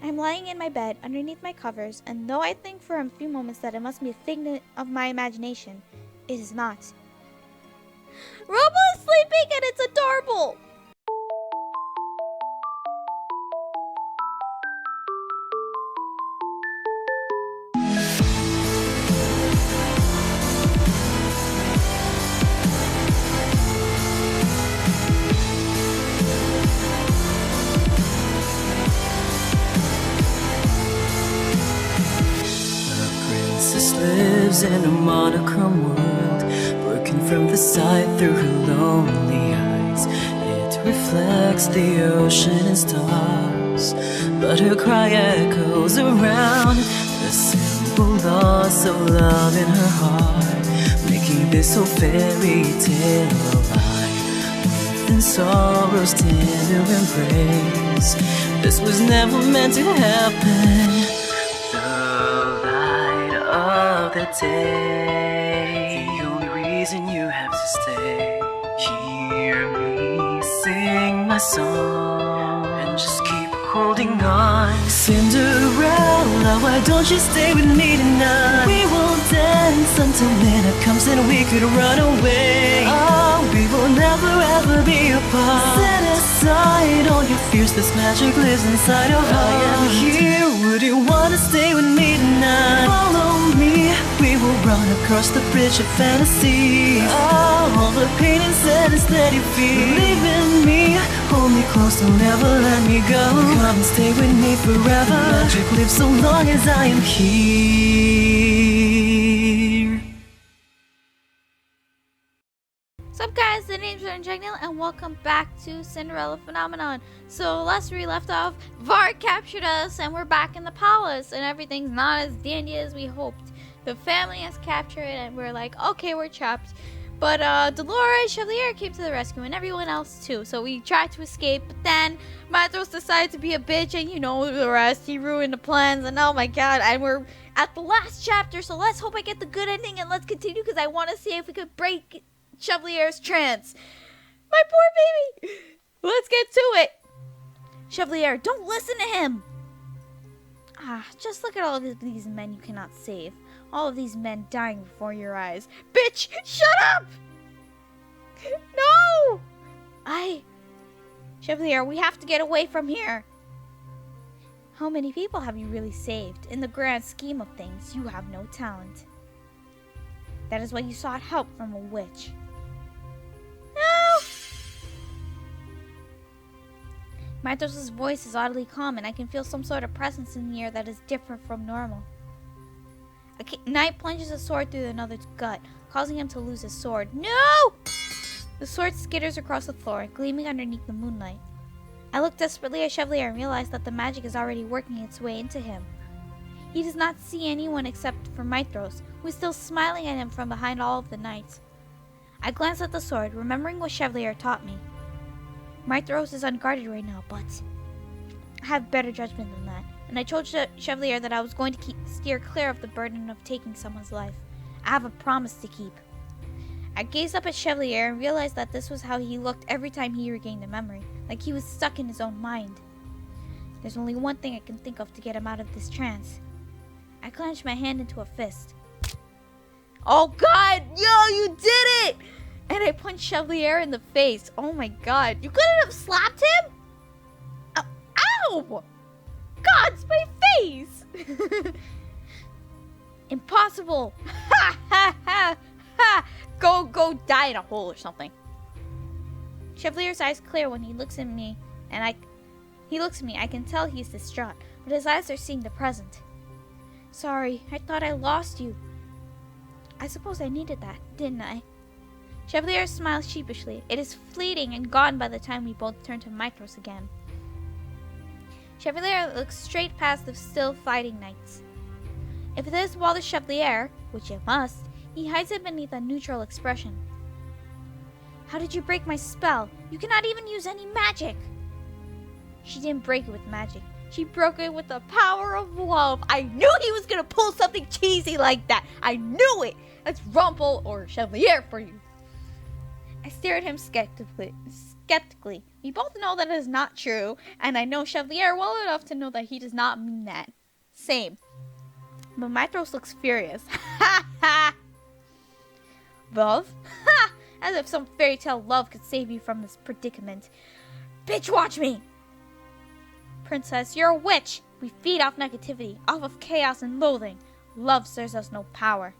I'm lying in my bed underneath my covers, and though I think for a few moments that it must be a figment of my imagination, it is not. Rumpel is sleeping and it's adorable! Lives in a monochrome world, working from the side through her lonely eyes. It reflects the ocean and stars, but her cry echoes around the simple loss of love in her heart, making this whole fairy tale alive. Mirth and sorrow's tender embrace. This was never meant to happen. The day, the only reason you have to stay. Hear me sing my song and just keep holding on. Cinderella, why don't you stay with me tonight? We will dance until midnight comes and we could run away. Oh, we will never ever be apart. Set aside all your fears, this magic lives inside your heart. I am here, would you wanna stay with me tonight? Follow me, we will run across the bridge of fantasy. Oh, all the pain and sadness that you feel, believe in me, hold me close, don't ever let me go. Come and stay with me forever. Magic lives so long as I am here. What's up guys, the name's Angielle and welcome back to Cinderella Phenomenon. So last we left off, Var captured us and we're back in the palace and everything's not as dandy as we hoped. The family has captured it and we're like, okay, we're trapped. But Dolores Chevalier came to the rescue and everyone else too. So we tried to escape, but then Matros decided to be a bitch and you know the rest. He ruined the plans and oh my god, and we're at the last chapter. So let's hope I get the good ending and let's continue because I want to see if we could break Chevalier's trance. My poor baby. Let's get to it. Chevalier, don't listen to him. Just look at all of these men you cannot save. All of these men dying before your eyes. Bitch, shut up! No! Chevalier, we have to get away from here. How many people have you really saved? In the grand scheme of things, you have no talent. That is why you sought help from a witch. No! Matros' voice is oddly calm and I can feel some sort of presence in the air that is different from normal. A knight plunges a sword through another's gut, causing him to lose his sword. No! The sword skitters across the floor, gleaming underneath the moonlight. I look desperately at Chevalier and realize that the magic is already working its way into him. He does not see anyone except for Matros, who is still smiling at him from behind all of the knights. I glance at the sword, remembering what Chevalier taught me. Matros is unguarded right now, but I have better judgment than that. And I told Chevalier that I was going to steer clear of the burden of taking someone's life. I have a promise to keep. I gazed up at Chevalier and realized that this was how he looked every time he regained a memory, like he was stuck in his own mind. There's only one thing I can think of to get him out of this trance. I clenched my hand into a fist. Oh god, yo, you did it! And I punched Chevalier in the face. Oh my god, you couldn't have slapped him? Ow! God, it's my face! Impossible! Ha ha ha ha! Go die in a hole or something. Chevalier's eyes clear when he looks at me, and I can tell he's distraught, but his eyes are seeing the present. Sorry, I thought I lost you. I suppose I needed that, didn't I? Chevalier smiles sheepishly. It is fleeting and gone by the time we both turn to Matros again. Chevalier looks straight past the still fighting knights. If it is Walter Chevalier, which it must, he hides it beneath a neutral expression. How did you break my spell? You cannot even use any magic! She didn't break it with magic. She broke it with the power of love. I knew he was gonna pull something cheesy like that. I knew it! That's Rumpel or Chevalier for you. I stared at him skeptically. We both know that it is not true, and I know Chevalier well enough to know that he does not mean that. Same. But Mythros looks furious. Ha ha! Love? Ha! As if some fairy tale love could save you from this predicament. Bitch, watch me! Princess, you're a witch! We feed off negativity, off of chaos and loathing. Love serves us no power.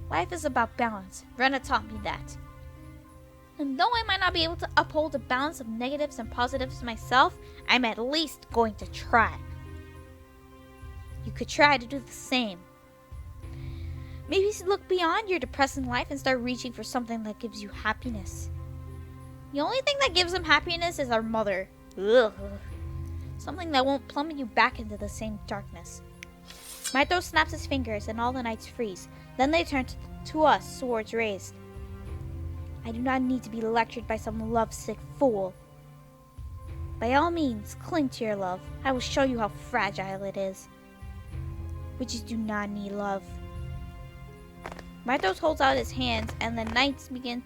Life is about balance. Rena taught me that. And though I might not be able to uphold a balance of negatives and positives myself, I'm at least going to try. You could try to do the same. Maybe you should look beyond your depressing life and start reaching for something that gives you happiness. The only thing that gives them happiness is our mother. Ugh. Something that won't plummet you back into the same darkness. Mythros snaps his fingers and all the knights freeze. Then they turn to us, swords raised. I do not need to be lectured by some lovesick fool. By all means, cling to your love. I will show you how fragile it is. Witches do not need love. Mythros holds out his hands, and the knights begin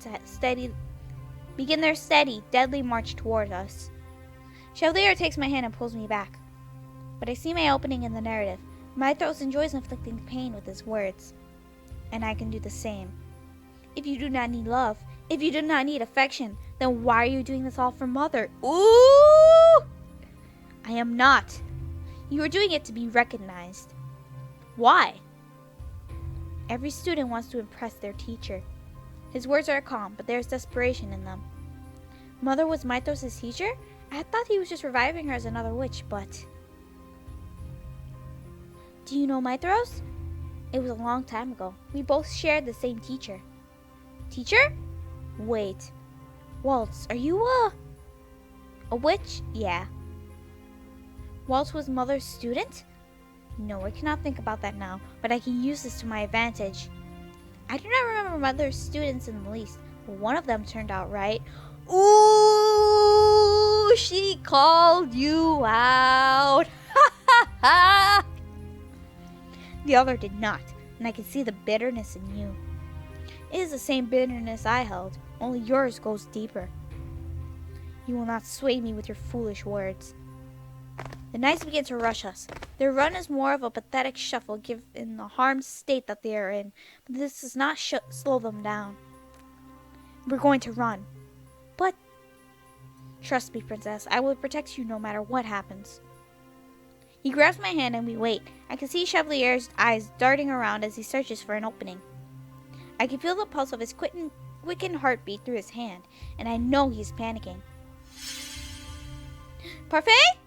their steady, deadly march toward us. Chevalier takes my hand and pulls me back. But I see my opening in the narrative. Mythros enjoys inflicting pain with his words. And I can do the same. If you do not need love, if you do not need affection, then why are you doing this all for Mother? Ooh! I am not. You are doing it to be recognized. Why? Every student wants to impress their teacher. His words are calm, but there is desperation in them. Mother was Mythros' teacher? I thought he was just reviving her as another witch, but... Do you know Mythros? It was a long time ago. We both shared the same teacher. Teacher? Wait. Waltz, are you a witch? Yeah. Waltz was Mother's student? No, I cannot think about that now, but I can use this to my advantage. I do not remember Mother's students in the least, but one of them turned out right. Ooh, she called you out. Ha ha ha! The other did not, and I can see the bitterness in you. It is the same bitterness I held, only yours goes deeper. You will not sway me with your foolish words. The knights begin to rush us. Their run is more of a pathetic shuffle given the harmed state that they are in, but this does not slow them down. We're going to run. But, trust me, Princess, I will protect you no matter what happens. He grabs my hand and we wait. I can see Chevalier's eyes darting around as he searches for an opening. I can feel the pulse of his quickened heartbeat through his hand, and I know he's panicking. Parfait?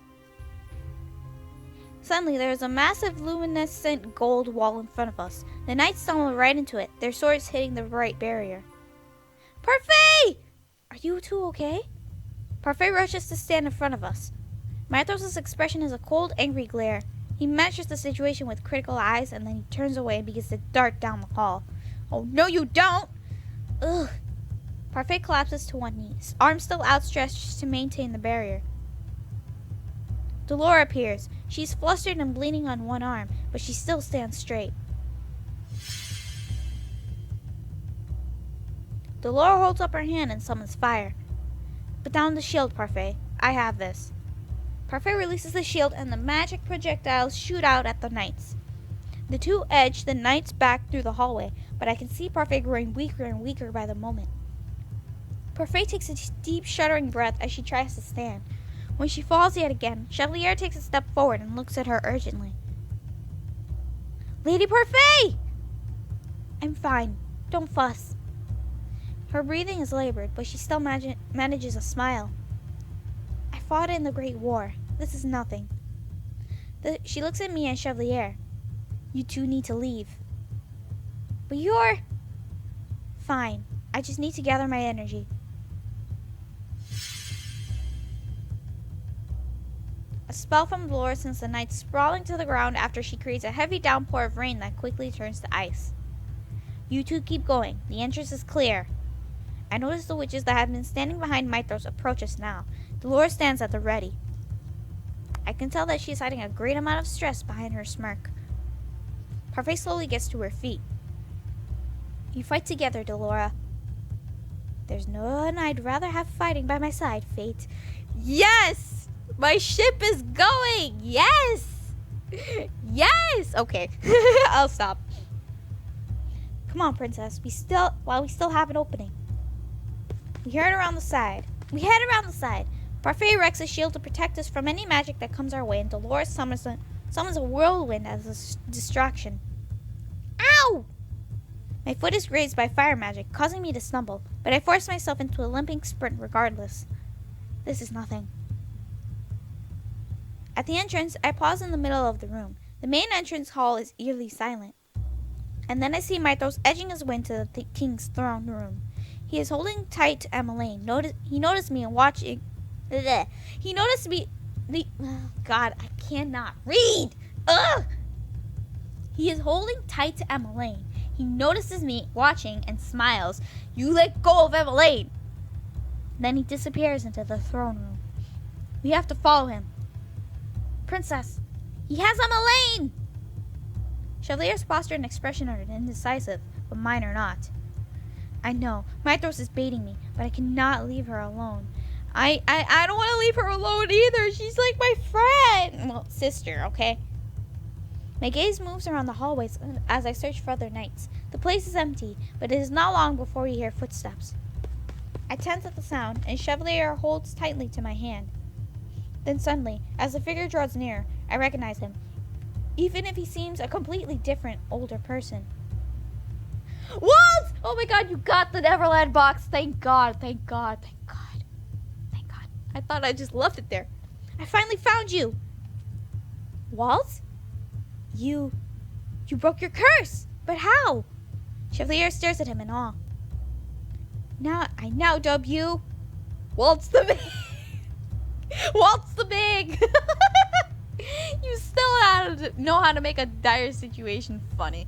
Suddenly, there is a massive luminescent gold wall in front of us. The knights stumble right into it, their swords hitting the bright barrier. Parfait! Are you two okay? Parfait rushes to stand in front of us. Mythros' expression is a cold, angry glare. He measures the situation with critical eyes, and then he turns away and begins to dart down the hall. Oh, no you don't! Ugh. Parfait collapses to one knee, arms still outstretched to maintain the barrier. Delora appears. She's flustered and bleeding on one arm, but she still stands straight. Delora holds up her hand and summons fire. Put down the shield, Parfait. I have this. Parfait releases the shield and the magic projectiles shoot out at the knights. The two edge the knights back through the hallway, but I can see Parfait growing weaker and weaker by the moment. Parfait takes a deep, shuddering breath as she tries to stand. When she falls yet again, Chevalier takes a step forward and looks at her urgently. Lady Parfait! I'm fine. Don't fuss. Her breathing is labored, but she still manages a smile. I fought in the Great War. This is nothing. She looks at me and Chevalier. You two need to leave. But you're... Fine. I just need to gather my energy. A spell from Delora sends the knights sprawling to the ground after she creates a heavy downpour of rain that quickly turns to ice. You two keep going. The entrance is clear. I notice the witches that have been standing behind Mythros approach us now. Delora stands at the ready. I can tell that she is hiding a great amount of stress behind her smirk. Parfait slowly gets to her feet. You fight together, Delora. There's no one I'd rather have fighting by my side, Fate. Yes! My ship is going! Yes! Yes! Okay, I'll stop. Come on, Princess. While we still have an opening. We head around the side. Parfait erects a shield to protect us from any magic that comes our way, and Dolores summons a whirlwind as a distraction. Ow! My foot is grazed by fire magic, causing me to stumble, but I force myself into a limping sprint regardless. This is nothing. At the entrance, I pause in the middle of the room. The main entrance hall is eerily silent. And then I see Mythos edging his way into the king's throne room. He is holding tight to Emmeline. He noticed me and watching... Bleh. He noticed me... Oh, God, I cannot read! Ugh! He is holding tight to Emmeline. He notices me watching and smiles. You let go of Emmeline! Then he disappears into the throne room. We have to follow him. Princess, he has Emmeline! Chevalier's posture and expression are indecisive, but mine are not. I know, Mythos is baiting me, but I cannot leave her alone. I don't want to leave her alone either. She's like my friend. Well, sister, okay? My gaze moves around the hallways as I search for other knights. The place is empty, but it is not long before we hear footsteps. I tense at the sound, and Chevalier holds tightly to my hand. Then suddenly, as the figure draws near, I recognize him, even if he seems a completely different, older person. Walt! Oh my God, you got the Neverland box. Thank God, thank God, thank God. Thank God. I thought I just left it there. I finally found you. Walt? You broke your curse. But how? Chevalier stares at him in awe. I now dub you Waltz the Big. Waltz the Big. You still know how to make a dire situation funny.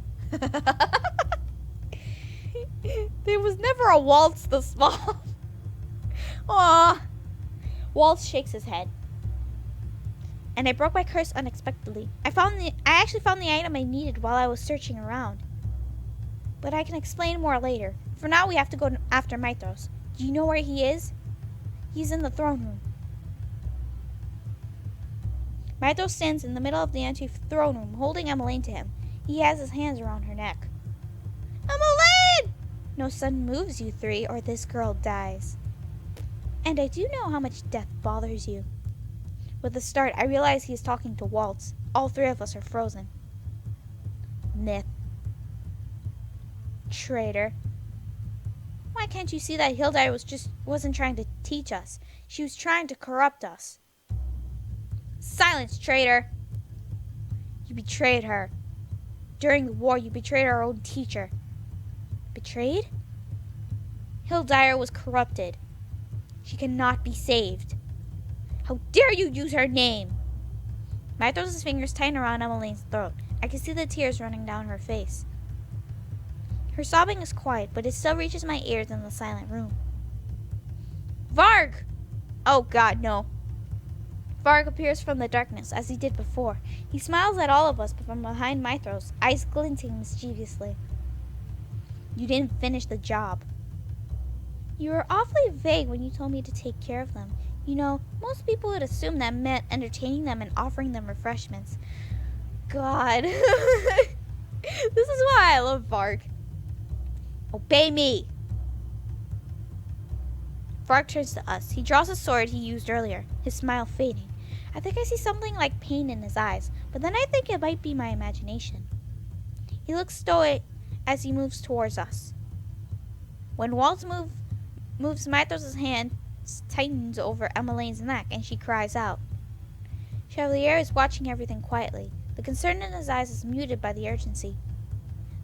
There was never a Waltz the Small. Aw. Waltz shakes his head. And I broke my curse unexpectedly. I actually found the item I needed while I was searching around. But I can explain more later. For now, we have to go after Mythos. Do you know where he is? He's in the throne room. Mythos stands in the middle of the empty throne room, holding Emmeline to him. He has his hands around her neck. Emmeline! No sudden moves, you three, or this girl dies. And I do know how much death bothers you. With a start, I realize he is talking to Waltz. All three of us are frozen. Myth. Traitor. Why can't you see that Hilda wasn't trying to teach us? She was trying to corrupt us. Silence, traitor! You betrayed her. During the war, you betrayed our own teacher. Betrayed? Hildyr was corrupted. She cannot be saved. How dare you use her name? Mythos' fingers tighten around Emmeline's throat. I can see the tears running down her face. Her sobbing is quiet, but it still reaches my ears in the silent room. Varg! Oh God, no. Varg appears from the darkness, as he did before. He smiles at all of us from behind Mythos, eyes glinting mischievously. You didn't finish the job. You were awfully vague when you told me to take care of them. You know, most people would assume that meant entertaining them and offering them refreshments. God. This is why I love Varg. Obey me. Varg turns to us. He draws a sword he used earlier, his smile fading. I think I see something like pain in his eyes, but then I think it might be my imagination. He looks stoic as he moves towards us. When Waltz moves Mythos' hand tightens over Emmeline's neck, and she cries out. Chevalier is watching everything quietly. The concern in his eyes is muted by the urgency.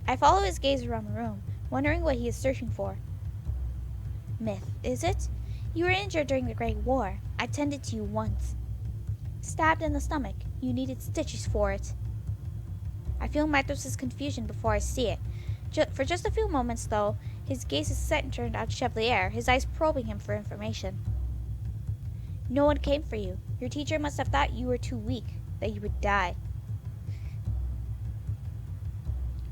I follow his gaze around the room, wondering what he is searching for. Myth, is it? You were injured during the Great War. I tended to you once. Stabbed in the stomach. You needed stitches for it. I feel Mythos' confusion before I see it. For just a few moments, though, his gaze is set and turned on Chevalier, his eyes probing him for information. No one came for you. Your teacher must have thought you were too weak, that you would die.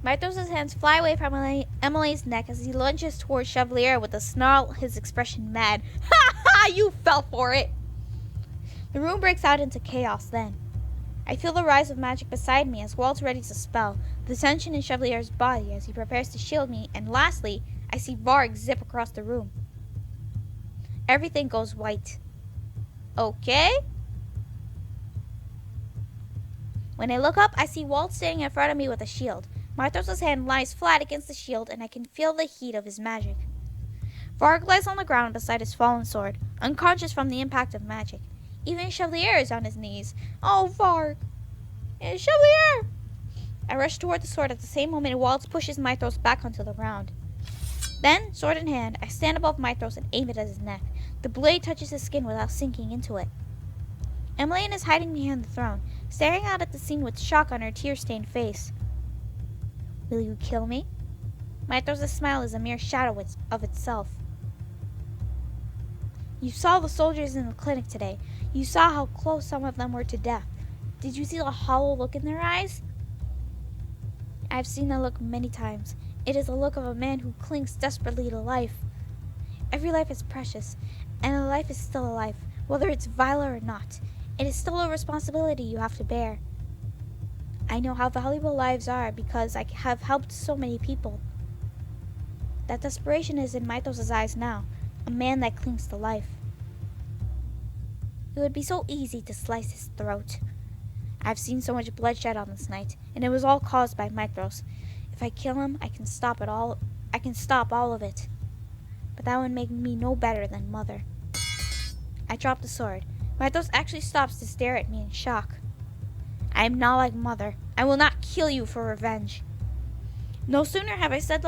Mythos' hands fly away from Emily's neck as he lunges towards Chevalier with a snarl, his expression mad. Ha ha! You fell for it! The room breaks out into chaos then. I feel the rise of magic beside me as Walt readies a spell, the tension in Chevalier's body as he prepares to shield me, and lastly, I see Varg zip across the room. Everything goes white. Okay? When I look up, I see Walt standing in front of me with a shield. Mythos' hand lies flat against the shield, and I can feel the heat of his magic. Varg lies on the ground beside his fallen sword, unconscious from the impact of magic. Even Chevalier is on his knees. Oh, Varg! Chevalier! I rush toward the sword at the same moment Walt pushes Mythos back onto the ground. Then, sword in hand, I stand above Mythos and aim it at his neck. The blade touches his skin without sinking into it. Emmeline is hiding behind the throne, staring out at the scene with shock on her tear-stained face. Will you kill me? Mythos' smile is a mere shadow of itself. You saw the soldiers in the clinic today. You saw how close some of them were to death. Did you see the hollow look in their eyes? I've seen that look many times. It is the look of a man who clings desperately to life. Every life is precious, and a life is still a life, whether it's vile or not. It is still a responsibility you have to bear. I know how valuable lives are because I have helped so many people. That desperation is in Mythos' eyes now, a man that clings to life. It would be so easy to slice his throat. I've seen so much bloodshed on this night, and it was all caused by Mythos. If I kill him, I can stop it all. I can stop all of it. But that would make me no better than Mother. I drop the sword. Mythos actually stops to stare at me in shock. I am not like Mother. I will not kill you for revenge. No sooner have I said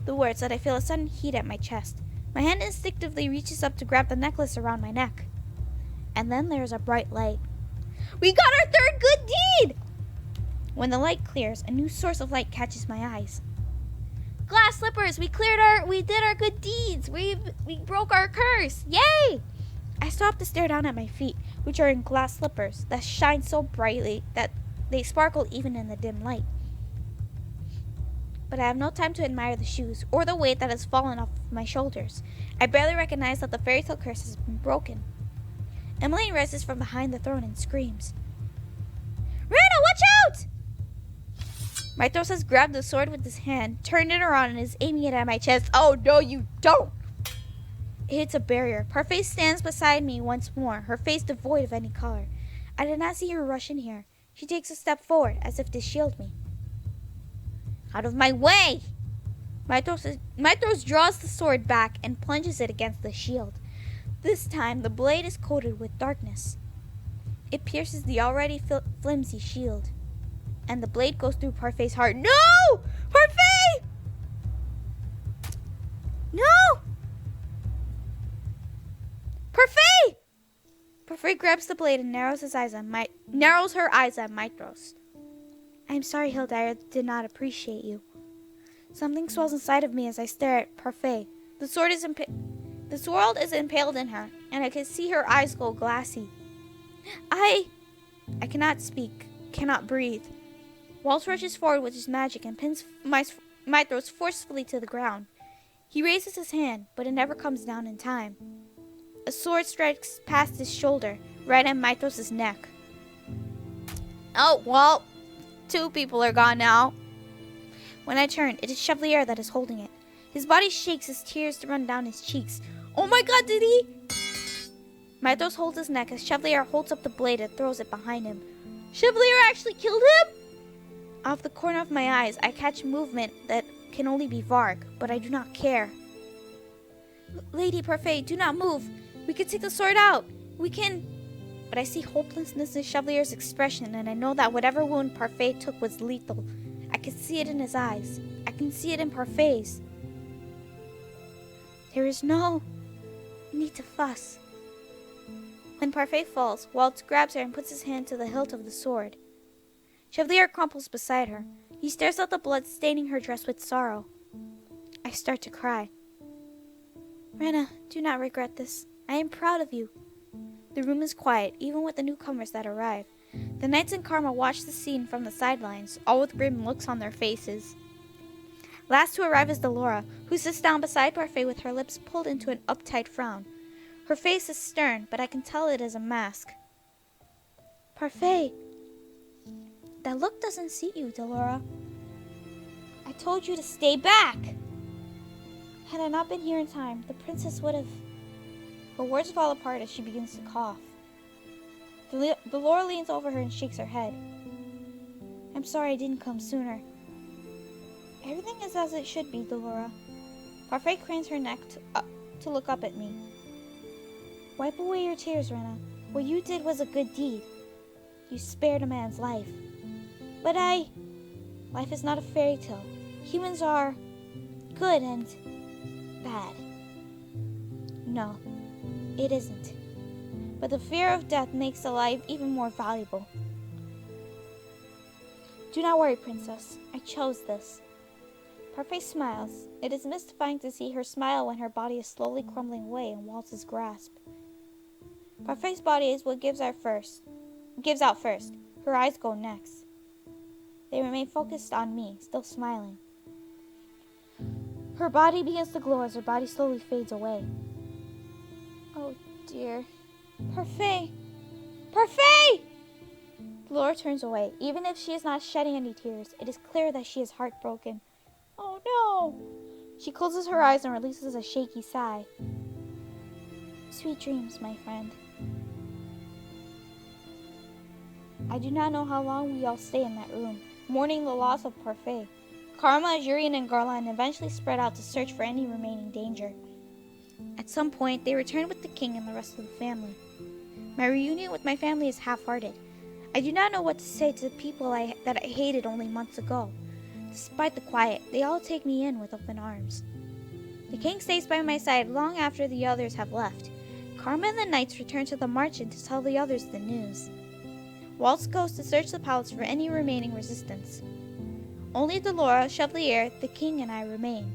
the words that I feel a sudden heat at my chest. My hand instinctively reaches up to grab the necklace around my neck. And then there is a bright light. We got our third good deed! When the light clears, a new source of light catches my eyes. Glass slippers! We did our good deeds! We broke our curse! Yay! I stop to stare down at my feet, which are in glass slippers that shine so brightly that they sparkle even in the dim light. But I have no time to admire the shoes or the weight that has fallen off my shoulders. I barely recognize that the Fairytale Curse has been broken. Emmeline rises from behind the throne and screams. Rana, watch out! Mythos has grabbed the sword with his hand, turned it around, and is aiming it at my chest. Oh, no, you don't! It hits a barrier. Parfait stands beside me once more, her face devoid of any color. I did not see her rush in here. She takes a step forward, as if to shield me. Out of my way! Mythos draws the sword back and plunges it against the shield. This time, the blade is coated with darkness. It pierces the already flimsy shield, and the blade goes through Parfait's heart. No! Parfait! No! Parfait! Parfait grabs the blade and narrows her eyes on Mythos. I'm sorry, Hilda, I did not appreciate you. Something swells inside of me as I stare at Parfait. The sword is impaled in her, and I can see her eyes go glassy. I cannot speak, cannot breathe. Walt rushes forward with his magic and pins Mythos forcefully to the ground. He raises his hand, but it never comes down in time. A sword strikes past his shoulder, right at Mythos' neck. Oh, well, 2 people are gone now. When I turn, it is Chevalier that is holding it. His body shakes as tears run down his cheeks. Oh my god, did he? Mythos holds his neck as Chevalier holds up the blade and throws it behind him. Chevalier actually killed him? Off the corner of my eyes, I catch movement that can only be Varg, but I do not care. Lady Parfait, do not move. We can take the sword out. We can... But I see hopelessness in Chevalier's expression, and I know that whatever wound Parfait took was lethal. I can see it in his eyes. I can see it in Parfait's. There is no need to fuss. When Parfait falls, Walt grabs her and puts his hand to the hilt of the sword. Chevalier crumples beside her. He stares at the blood staining her dress with sorrow. I start to cry. Rena, do not regret this. I am proud of you. The room is quiet, even with the newcomers that arrive. The knights and Karma watch the scene from the sidelines, all with grim looks on their faces. Last to arrive is Delora, who sits down beside Parfait with her lips pulled into an uptight frown. Her face is stern, but I can tell it is a mask. Parfait, that look doesn't suit you, Delora. I told you to stay back. Had I not been here in time, the princess would have... Her words fall apart as she begins to cough. Delora leans over her and shakes her head. I'm sorry I didn't come sooner. Everything is as it should be, Delora. Parfait cranes her neck to look up at me. Wipe away your tears, Rena. What you did was a good deed. You spared a man's life. But life is not a fairy tale. Humans are good and bad. No, it isn't. But the fear of death makes the life even more valuable. Do not worry, Princess. I chose this. Parfait smiles. It is mystifying to see her smile when her body is slowly crumbling away in Waltz's grasp. Parfait's body is what gives out first. Her eyes go next. They remain focused on me, still smiling. Her body begins to glow as her body slowly fades away. Oh dear. Parfait! Parfait! Laura turns away. Even if she is not shedding any tears, it is clear that she is heartbroken. Oh no! She closes her eyes and releases a shaky sigh. Sweet dreams, my friend. I do not know how long we all stay in that room, mourning the loss of Parfait. Karma, Jurien, and Garland eventually spread out to search for any remaining danger. At some point, they return with the king and the rest of the family. My reunion with my family is half-hearted. I do not know what to say to the people that I hated only months ago. Despite the quiet, they all take me in with open arms. The king stays by my side long after the others have left. Karma and the knights return to the marchand to tell the others the news. Waltz goes to search the palace for any remaining resistance. Only Delora, Chevalier, the king, and I remain.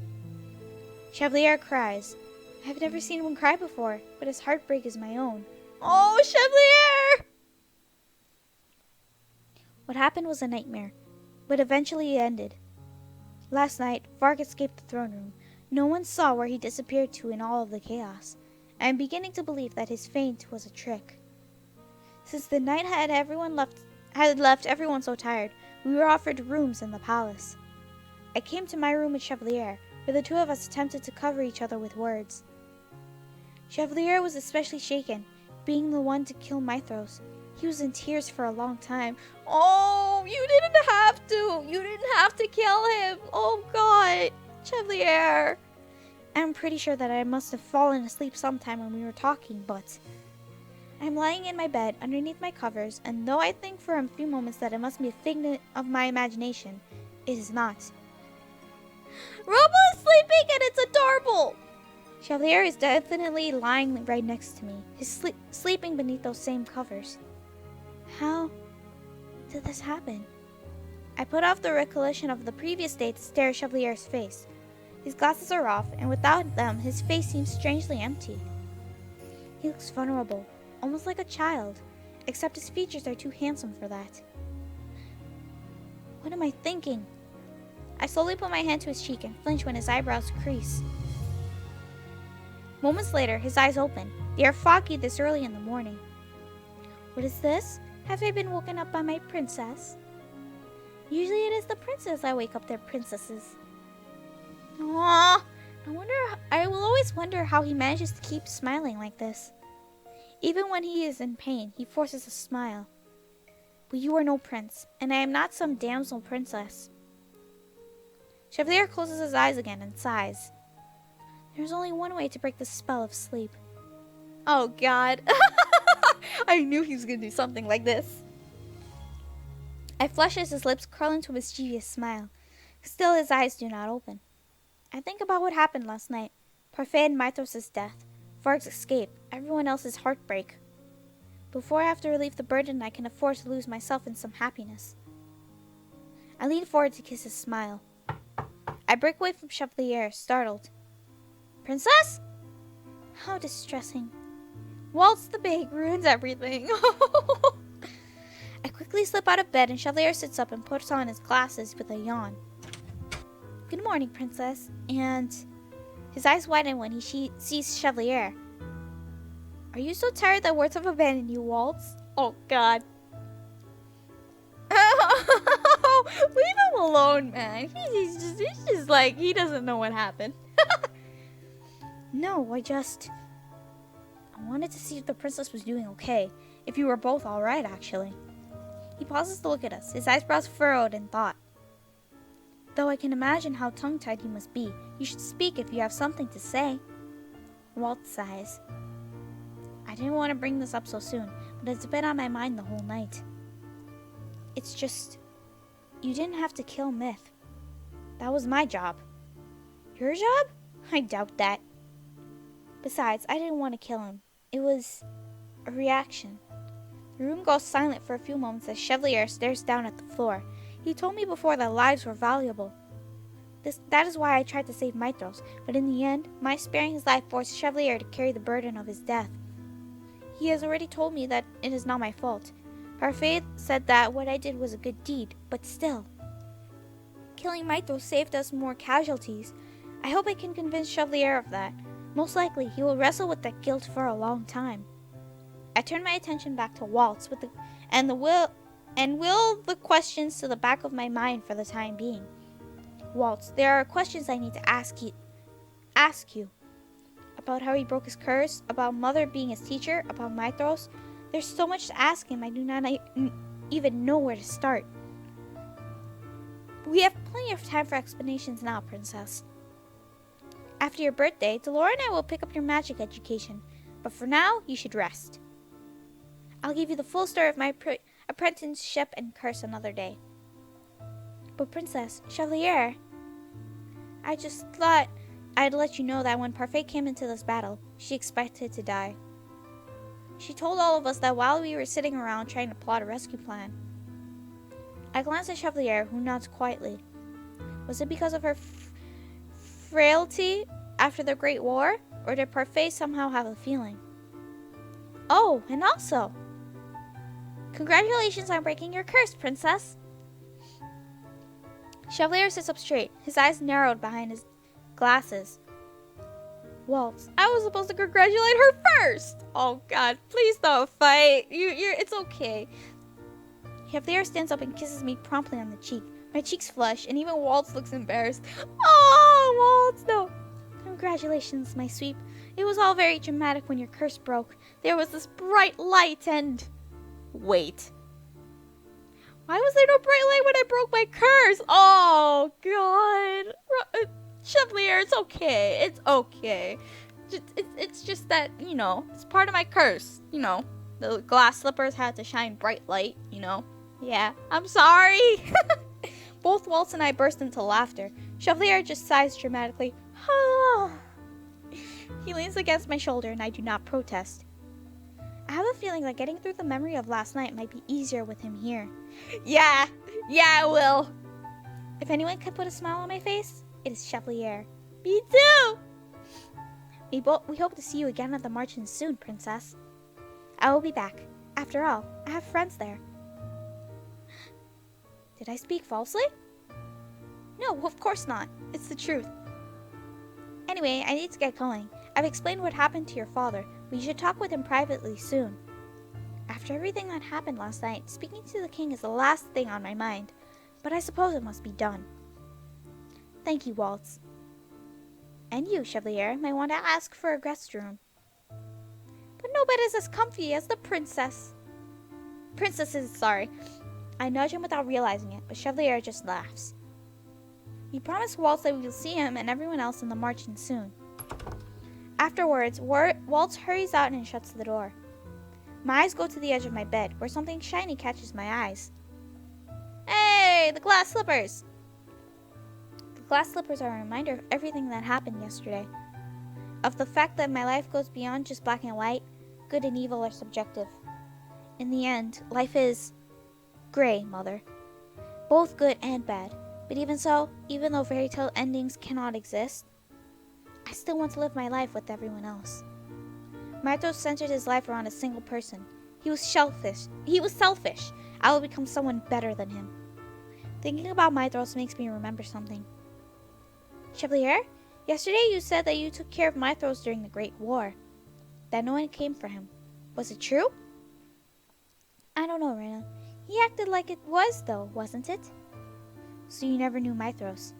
Chevalier cries. I have never seen one cry before, but his heartbreak is my own. Oh, Chevalier! What happened was a nightmare, but eventually it ended. Last night, Varg escaped the throne room. No one saw where he disappeared to in all of the chaos. I am beginning to believe that his feint was a trick. Since the night had left everyone so tired, we were offered rooms in the palace. I came to my room with Chevalier, where the two of us attempted to cover each other with words. Chevalier was especially shaken, being the one to kill Mythros. He was in tears for a long time. Oh, you didn't have to! You didn't have to kill him! Oh God! Chevalier! I'm pretty sure that I must have fallen asleep sometime when we were talking, but... I'm lying in my bed, underneath my covers, and though I think for a few moments that it must be a figment of my imagination, it is not. Rumpel is sleeping and it's adorable! Chevalier is definitely lying right next to me. He's sleeping beneath those same covers. How did this happen? I put off the recollection of the previous day to stare at Chevalier's face. His glasses are off, and without them, his face seems strangely empty. He looks vulnerable, almost like a child, except his features are too handsome for that. What am I thinking? I slowly put my hand to his cheek and flinch when his eyebrows crease. Moments later, his eyes open. They are foggy this early in the morning. What is this? Have I been woken up by my princess? Usually it is the princess I wake up their princesses. Aww, I will always wonder how he manages to keep smiling like this. Even when he is in pain, he forces a smile. But you are no prince, and I am not some damsel princess. Chevalier closes his eyes again and sighs. There's only one way to break the spell of sleep. Oh God. I knew he was going to do something like this. I flush as his lips curl into a mischievous smile. Still his eyes do not open. I think about what happened last night. Parfait and Mythos' death. Varg's escape. Everyone else's heartbreak. Before I have to relieve the burden, I can afford to lose myself in some happiness. I lean forward to kiss his smile. I break away from Chevalier, startled. Princess? How distressing. Waltz the Big ruins everything. I quickly slip out of bed and Chevalier sits up and puts on his glasses with a yawn. Good morning, Princess. And his eyes widen when he sees Chevalier. Are you so tired that words have abandoned you, Waltz? Oh, God. Leave him alone, man. He's just like, he doesn't know what happened. No, I wanted to see if the princess was doing okay. If you were both alright, actually. He pauses to look at us, his eyebrows furrowed in thought. Though I can imagine how tongue-tied you must be, you should speak if you have something to say. Waltz sighs. I didn't want to bring this up so soon, but it's been on my mind the whole night. It's just, you didn't have to kill Myth. That was my job. Your job? I doubt that. Besides, I didn't want to kill him. It was a reaction. The room goes silent for a few moments as Chevalier stares down at the floor. He told me before that lives were valuable. That is why I tried to save Maitros, but in the end, my sparing his life forced Chevalier to carry the burden of his death. He has already told me that it is not my fault. Parfait said that what I did was a good deed, but still. Killing Maitros saved us more casualties. I hope I can convince Chevalier of that. Most likely, he will wrestle with that guilt for a long time. I turn my attention back to Waltz will the questions to the back of my mind for the time being. Waltz, there are questions I need to ask you. About how he broke his curse, about Mother being his teacher, about Maitros. There's so much to ask him, I do not even know where to start. We have plenty of time for explanations now, Princess. After your birthday, Delora and I will pick up your magic education, but for now, you should rest. I'll give you the full story of my apprenticeship and curse another day. But Princess, Chevalier, I just thought I'd let you know that when Parfait came into this battle, she expected to die. She told all of us that while we were sitting around trying to plot a rescue plan. I glanced at Chevalier, who nods quietly. Was it because of her frailty after the Great War, or did Parfait somehow have a feeling? Oh, and also, congratulations on breaking your curse, Princess. Chevalier sits up straight, his eyes narrowed behind his glasses. Waltz, I was supposed to congratulate her first. Oh God, please don't fight. It's okay. Chevalier stands up and kisses me promptly on the cheek. My cheeks flush, and even Waltz looks embarrassed. Oh, Waltz, no. Congratulations, my sweep. It was all very dramatic when your curse broke. There was this bright light and... Wait. Why was there no bright light when I broke my curse? Oh, God. Chevalier, it's okay. It's okay. It's just that, it's part of my curse. The glass slippers had to shine bright light, Yeah, I'm sorry. Both Waltz and I burst into laughter. Chevalier just sighs dramatically. He leans against my shoulder and I do not protest. I have a feeling that getting through the memory of last night might be easier with him here. Yeah, it will. If anyone can put a smile on my face, it is Chevalier. Me too! We hope to see you again at the Marching soon, Princess. I will be back. After all, I have friends there. Did I speak falsely? No, of course not. It's the truth. Anyway, I need to get going. I've explained what happened to your father, but you should talk with him privately soon. After everything that happened last night, speaking to the king is the last thing on my mind, but I suppose it must be done. Thank you, Waltz. And you, Chevalier, might want to ask for a guest room. But nobody's as comfy as the princess. Princess is sorry. I nudge him without realizing it, but Chevalier just laughs. We promise Waltz that we will see him and everyone else in the Marching soon. Afterwards, Waltz hurries out and shuts the door. My eyes go to the edge of my bed, where something shiny catches my eyes. Hey, the glass slippers! The glass slippers are a reminder of everything that happened yesterday. Of the fact that my life goes beyond just black and white, good and evil are subjective. In the end, life is gray, Mother. Both good and bad. But even so, even though fairy tale endings cannot exist, I still want to live my life with everyone else. Maito centered his life around a single person. He was selfish. I will become someone better than him. Thinking about Maitros makes me remember something. Chevalier, yesterday you said that you took care of Mythros during the Great War. That no one came for him. Was it true? I don't know, Rena. He acted like it was, though, wasn't it? So you never knew Mythros?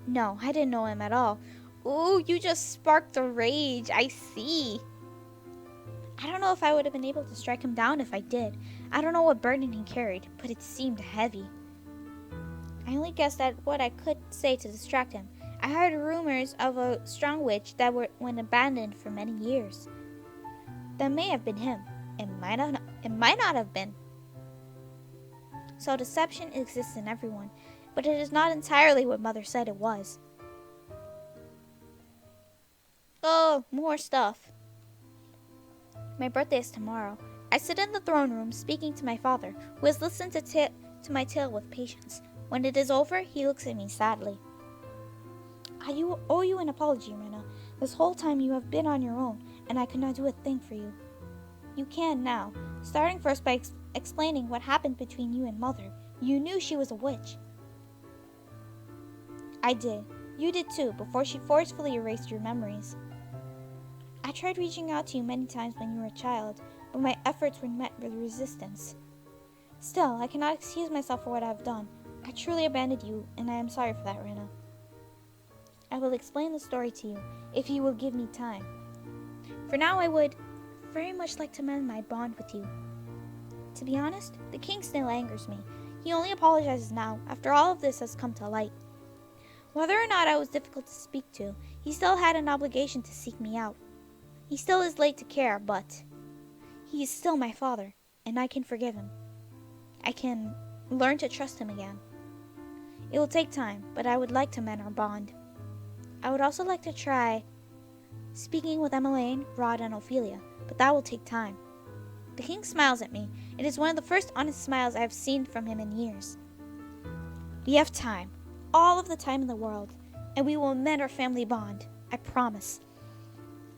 No, I didn't know him at all. Ooh, you just sparked the rage. I see. I don't know if I would have been able to strike him down if I did. I don't know what burden he carried, but it seemed heavy. I only guessed at what I could say to distract him. I heard rumors of a strong witch that went abandoned for many years. That may have been him. It might not have been. So deception exists in everyone, but it is not entirely what Mother said it was. Oh, more stuff. My birthday is tomorrow. I sit in the throne room speaking to my father, who has listened to my tale with patience. When it is over, he looks at me sadly. I owe you an apology, Rena. This whole time you have been on your own, and I could not do a thing for you. You can now, starting first by explaining what happened between you and Mother. You knew she was a witch. I did. You did too, before she forcefully erased your memories. I tried reaching out to you many times when you were a child, but my efforts were met with resistance. Still, I cannot excuse myself for what I have done. I truly abandoned you, and I am sorry for that, Rena. I will explain the story to you, if you will give me time. For now, I would very much like to mend my bond with you. To be honest, the king still angers me. He only apologizes now, after all of this has come to light. Whether or not I was difficult to speak to, he still had an obligation to seek me out. He still is late to care, but he is still my father, and I can forgive him. I can learn to trust him again. It will take time, but I would like to mend our bond. I would also like to try speaking with Emmeline, Rod, and Ophelia, but that will take time. The king smiles at me. It is one of the first honest smiles I have seen from him in years. We have time, all of the time in the world, and we will mend our family bond. I promise.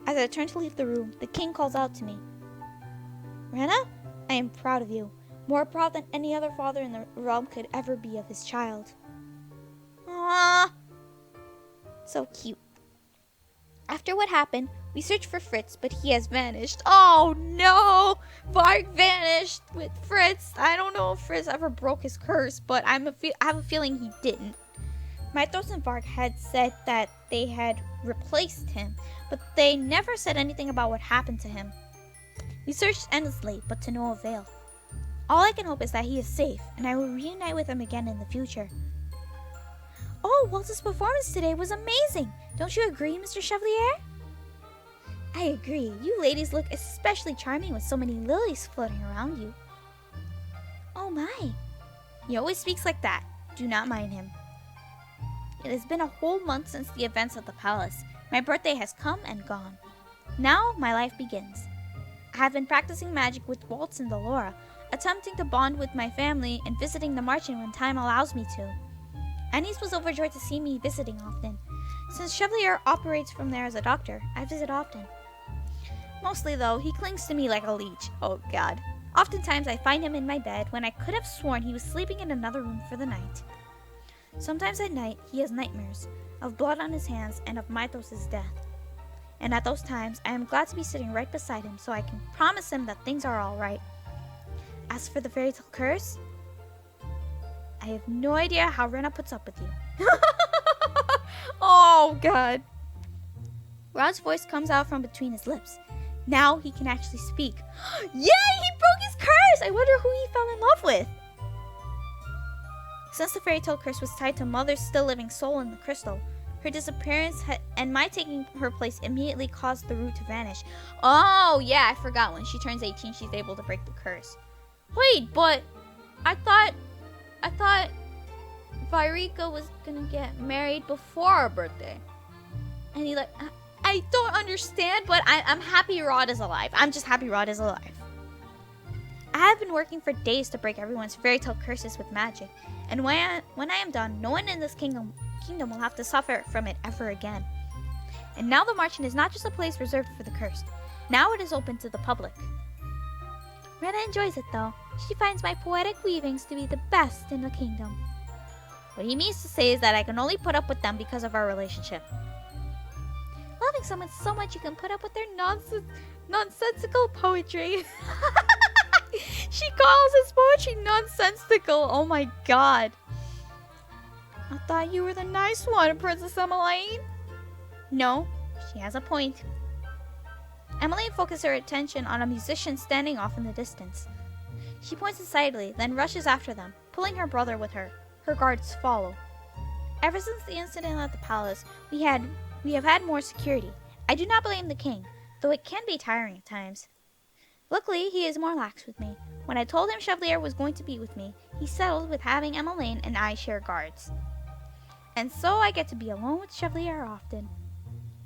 As I turn to leave the room, the king calls out to me. Rena, I am proud of you. More proud than any other father in the realm could ever be of his child. Aww. So cute. After what happened, we searched for Fritz, but he has vanished. Oh no! Varg vanished with Fritz. I don't know if Fritz ever broke his curse, but I have a feeling he didn't. Mythros and Varg had said that they had replaced him, but they never said anything about what happened to him. We searched endlessly, but to no avail. All I can hope is that he is safe, and I will reunite with him again in the future. Oh, Waltz's performance today was amazing! Don't you agree, Mr. Chevalier? I agree. You ladies look especially charming with so many lilies floating around you. Oh my! He always speaks like that. Do not mind him. It has been a whole month since the events at the palace. My birthday has come and gone. Now my life begins. I have been practicing magic with Waltz and Delora, attempting to bond with my family and visiting the Marchen when time allows me to. Anis was overjoyed to see me visiting often. Since Chevalier operates from there as a doctor, I visit often. Mostly though, he clings to me like a leech. Oh god. Oftentimes I find him in my bed when I could have sworn he was sleeping in another room for the night. Sometimes at night, he has nightmares of blood on his hands and of Mythos' death. And at those times, I am glad to be sitting right beside him so I can promise him that things are alright. As for the Fairytale Curse, I have no idea how Rena puts up with you. Oh, God. Rod's voice comes out from between his lips. Now he can actually speak. Yay! He broke his curse! I wonder who he fell in love with. Since the Fairytale Curse was tied to Mother's still living soul in the crystal, her disappearance and my taking her place immediately caused the root to vanish. Oh, yeah, I forgot. When she turns 18, she's able to break the curse. Wait, but I thought Vyrika was gonna get married before our birthday. And he I don't understand, but I'm happy Rod is alive. I'm just happy Rod is alive. I have been working for days to break everyone's fairytale curses with magic, and when I am done, no one in this kingdom will have to suffer from it ever again. And now the Marchen is not just a place reserved for the cursed. Now it is open to the public. Rena enjoys it though. She finds my poetic weavings to be the best in the kingdom. What he means to say is that I can only put up with them because of our relationship. Loving someone so much you can put up with their nonsensical poetry. She calls his poetry nonsensical. Oh my god. I thought you were the nice one, Princess Emmeline. No, she has a point. Emmeline focuses her attention on a musician standing off in the distance. She points excitedly, then rushes after them, pulling her brother with her. Her guards follow. Ever since the incident at the palace, we have had more security. I do not blame the king, though it can be tiring at times. Luckily, he is more lax with me. When I told him Chevalier was going to be with me, he settled with having Emmeline and I share guards. And so I get to be alone with Chevalier often.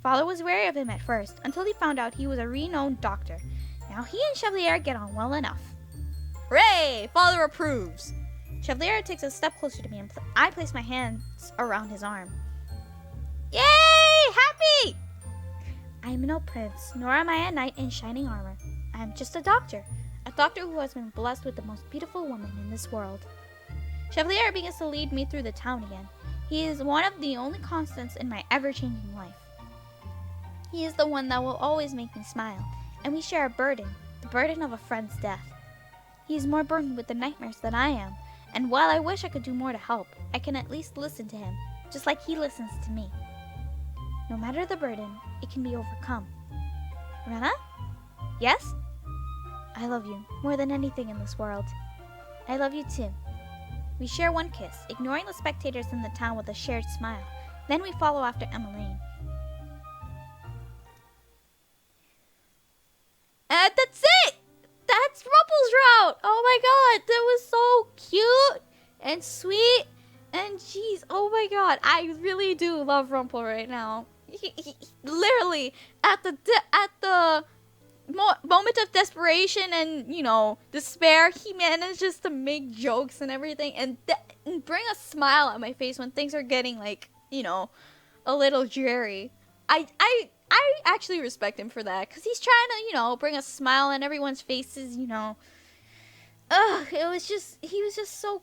Father was wary of him at first, until he found out he was a renowned doctor. Now he and Chevalier get on well enough. Hooray! Father approves! Chevalier takes a step closer to me and I place my hands around his arm. Yay! Happy! I am no prince, nor am I a knight in shining armor. I am just a doctor who has been blessed with the most beautiful woman in this world. Chevalier begins to lead me through the town again. He is one of the only constants in my ever-changing life. He is the one that will always make me smile, and we share a burden, the burden of a friend's death. He is more burdened with the nightmares than I am, and while I wish I could do more to help, I can at least listen to him, just like he listens to me. No matter the burden, it can be overcome. Rena? Yes? I love you more than anything in this world. I love you too. We share one kiss, ignoring the spectators in the town with a shared smile. Then we follow after Emmeline. And that's it! That's Rumpel's route! Oh my god, that was so cute and sweet. And jeez, oh my god, I really do love Rumpel right now. He literally, at the moment of desperation and, despair, he manages to make jokes and everything and bring a smile on my face when things are getting, a little dreary. I actually respect him for that, because he's trying to, bring a smile on everyone's faces, he was just so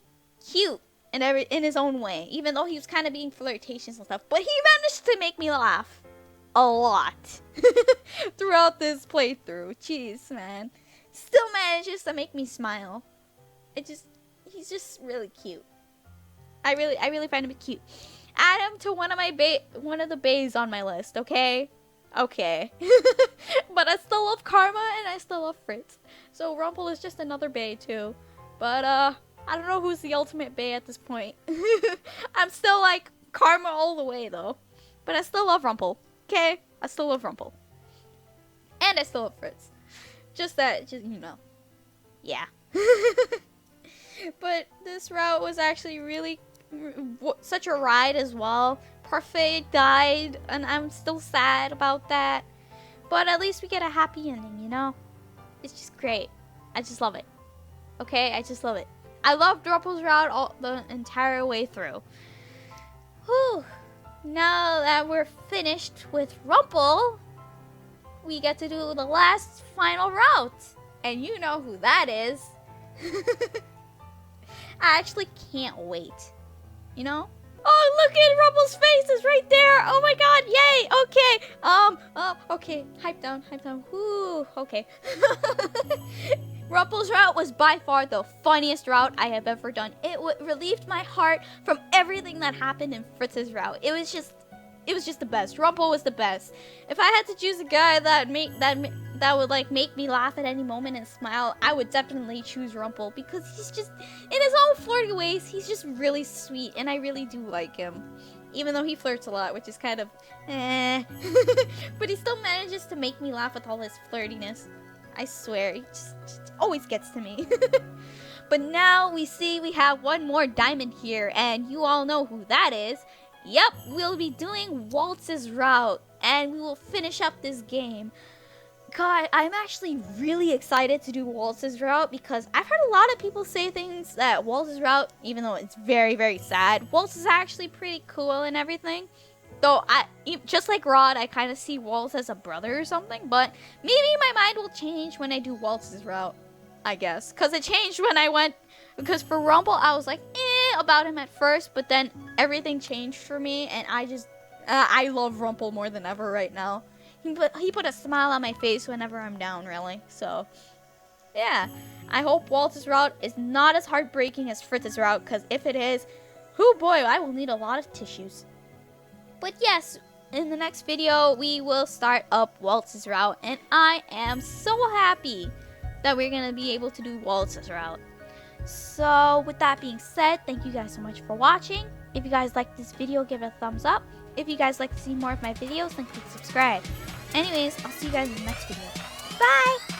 cute in his own way, even though he was kind of being flirtatious and stuff, but he managed to make me laugh a lot throughout this playthrough. Jeez, man. Still manages to make me smile. He's just really cute. I really find him cute. Add him to one of the bays on my list, okay? Okay. But I still love Karma and I still love Fritz. So Rumpel is just another bay too. But I don't know who's the ultimate bay at this point. I'm still like Karma all the way though. But I still love Rumpel. Okay? I still love Rumpel. And I still love Fritz. Yeah. But this route was actually really such a ride as well. Parfait died, and I'm still sad about that. But at least we get a happy ending, It's just great. I just love it. Okay? I just love it. I loved Rumpel's route the entire way through. Whew. Now that we're finished with Rumpel, we get to do the last final route. And you know who that is. I actually can't wait. Oh, look at Rumpel's face is right there. Oh my god, yay. Okay. Okay. Hype down. Whoo, okay. Rumpel's route was by far the funniest route I have ever done. It relieved my heart from everything that happened in Fritz's route. It was just the best. Rumpel was the best. If I had to choose a guy that would make me laugh at any moment and smile, I would definitely choose Rumpel, because he's just, in his own flirty ways, he's just really sweet, and I really do like him. Even though he flirts a lot, which is kind of but he still manages to make me laugh with all his flirtiness. I swear, he just always gets to me. But now we have one more diamond here, and you all know who that is. Yep, we'll be doing Waltz's route, and we will finish up this game. God, I'm actually really excited to do Waltz's route, because I've heard a lot of people say things that Waltz's route, even though it's very, very sad, Waltz is actually pretty cool and everything. Though, just like Rod, I kind of see Waltz as a brother or something, but maybe my mind will change when I do Waltz's route, I guess. Because it changed when because for Rumpel, I was like, about him at first, but then everything changed for me, and I love Rumpel more than ever right now. He put a smile on my face whenever I'm down, really. So, yeah. I hope Waltz's route is not as heartbreaking as Fritz's route, because if it is, oh boy, I will need a lot of tissues. But yes, in the next video, we will start up Waltz's route, and I am so happy that we're going to be able to do Waltz's route. So, with that being said, thank you guys so much for watching. If you guys liked this video, give it a thumbs up. If you guys like to see more of my videos, then click subscribe. Anyways, I'll see you guys in the next video. Bye!